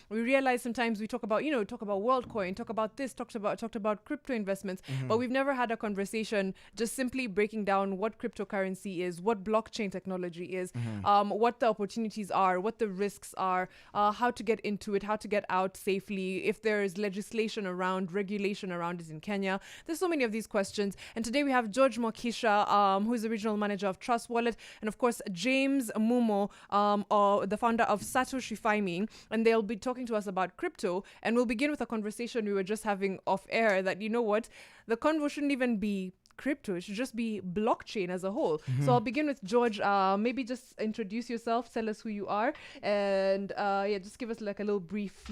we realize sometimes we talk about, talk about WorldCoin, talk about this, talked about crypto investments, but we've never had a conversation just simply breaking down what cryptocurrency is, what blockchain technology is, what the opportunities are, what the risks are, how to get into it, how to get out safely, if there is legislation around, regulation around it in Kenya. There's so many of these questions. And today we have George Mokisha, who is the regional manager of Trust Wallet, and of course James Mumo, the founder of Satoshi Faimi, and they'll be talking to us about crypto. And we'll begin with a conversation we were just having off air that, you know what, the convo shouldn't even be crypto, it should just be blockchain as a whole. So I'll begin with George. Maybe just introduce yourself, tell us who you are, and just give us like a little brief,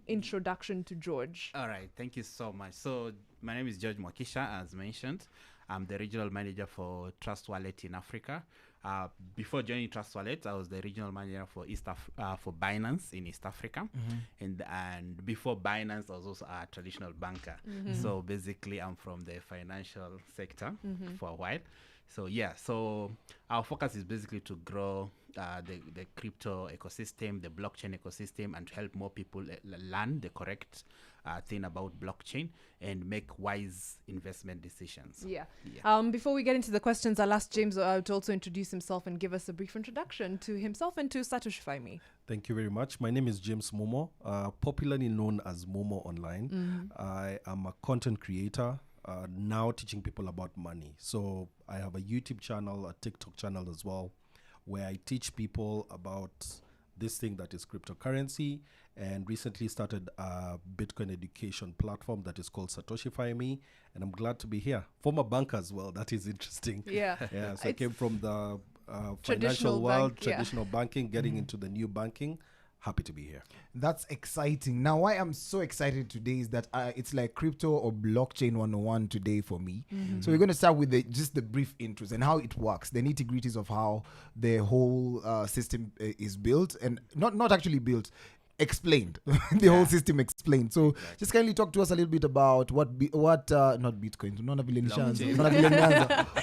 introduction to George. All right, thank you so much. So my name is George Mwakisha, as mentioned. I'm the regional manager for Trust Wallet in Africa. Before joining Trust Wallet, I was the regional manager for for Binance in East Africa, and before Binance, I was also a traditional banker. So basically, I'm from the financial sector for a while. So our focus is basically to grow the crypto ecosystem, the blockchain ecosystem, and to help more people learn the correct thing about blockchain and make wise investment decisions. Before we get into the questions, I'll ask James to also introduce himself and give us a brief introduction to himself and to Satoshi Faimi. Thank you very much. My name is James Momo, popularly known as Momo Online. I am a content creator, now teaching people about money. So I have a YouTube channel, a TikTok channel as well, where I teach people about this thing that is cryptocurrency, and recently started a Bitcoin education platform that is called Satoshi Faimi, and I'm glad to be here. Former banker as well, that is interesting. So I came from the financial world, traditional banking, getting into the new banking. Happy to be here. That's exciting. Now, why I'm so excited today is that it's like crypto or blockchain 101 today for me. So we're going to start with just the brief intros and how it works, the nitty-gritties of how the whole system is built, and not actually built, explained. The whole system explained. So just kindly talk to us a little bit about what not Bitcoin,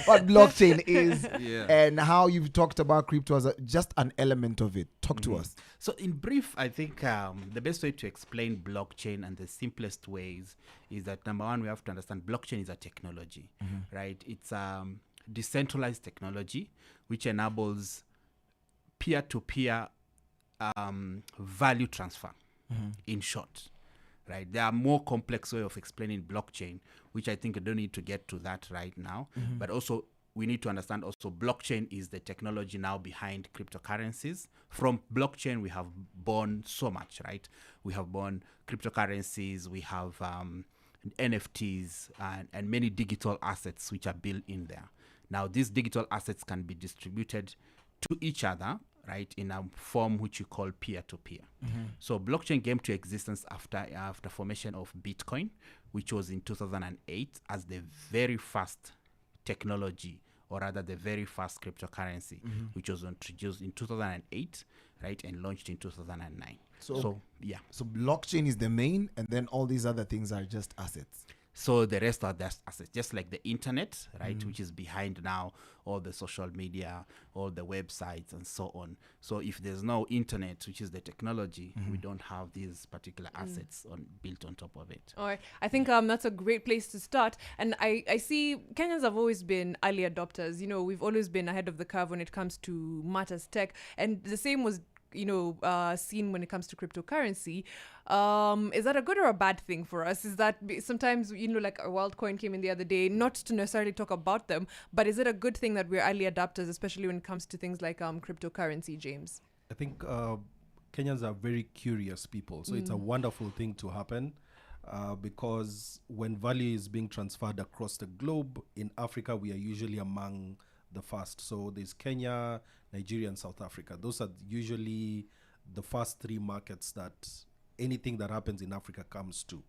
what blockchain is, and how you've talked about crypto as just an element of it. Talk to us. So in brief, I think the best way to explain blockchain and the simplest ways is that, number one, we have to understand blockchain is a technology, right? It's decentralized technology which enables peer-to-peer value transfer, in short, right? There are more complex way of explaining blockchain, which I think I don't need to get to that right now. But also, we need to understand also blockchain is the technology now behind cryptocurrencies. From blockchain, we have born so much, right? We have born cryptocurrencies, we have NFTs, and many digital assets which are built in there. Now, these digital assets can be distributed to each other, right, in a form which you call peer-to-peer. So blockchain came to existence after formation of Bitcoin, which was in 2008 as the very first technology, or rather the very first cryptocurrency, which was introduced in 2008, right, and launched in 2009. So blockchain is the main, and then all these other things are just assets. So the rest are just assets, just like the internet, right, which is behind now all the social media, all the websites, and so on. So if there's no internet, which is the technology, we don't have these particular assets built on top of it. All right. I think that's a great place to start. And I see Kenyans have always been early adopters. We've always been ahead of the curve when it comes to matters tech. And the same was seen when it comes to cryptocurrency. Is that a good or a bad thing for us? Is that sometimes, like a WorldCoin came in the other day, not to necessarily talk about them, but is it a good thing that we're early adopters, especially when it comes to things like cryptocurrency, James? I think Kenyans are very curious people, so it's a wonderful thing to happen. Because when value is being transferred across the globe, in Africa, we are usually among the first. So there's Kenya, Nigeria, and South Africa. Those are usually the first three markets that anything that happens in Africa comes to.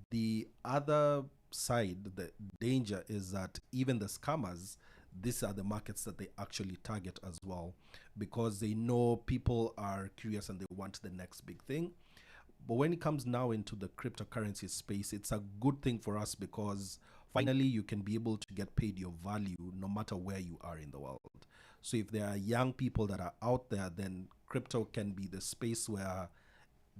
The other side, the danger is that even the scammers, these are the markets that they actually target as well, because they know people are curious and they want the next big thing. But when it comes now into the cryptocurrency space, it's a good thing for us because finally you can be able to get paid your value no matter where you are in the world. So if there are young people that are out there, then crypto can be the space where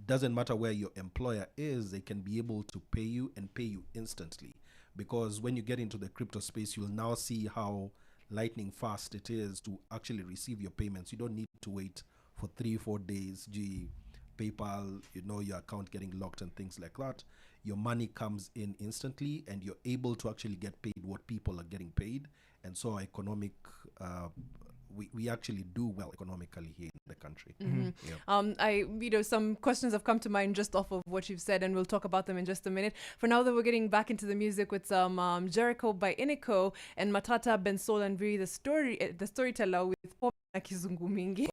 doesn't matter where your employer is, they can be able to pay you and pay you instantly. Because when you get into the crypto space, you'll now see how lightning fast it is to actually receive your payments. You don't need to wait for 3-4 days. Gee, PayPal, your account getting locked and things like that. Your money comes in instantly, and you're able to actually get paid what people are getting paid. And so our economic, we actually do well economically here in the country. Yeah. Some questions have come to mind just off of what you've said, and we'll talk about them in just a minute. For now, though, we're getting back into the music with some Jericho by Iniko and Matata Bensol and Viri, the storyteller with Pop na Kizungu Mingi.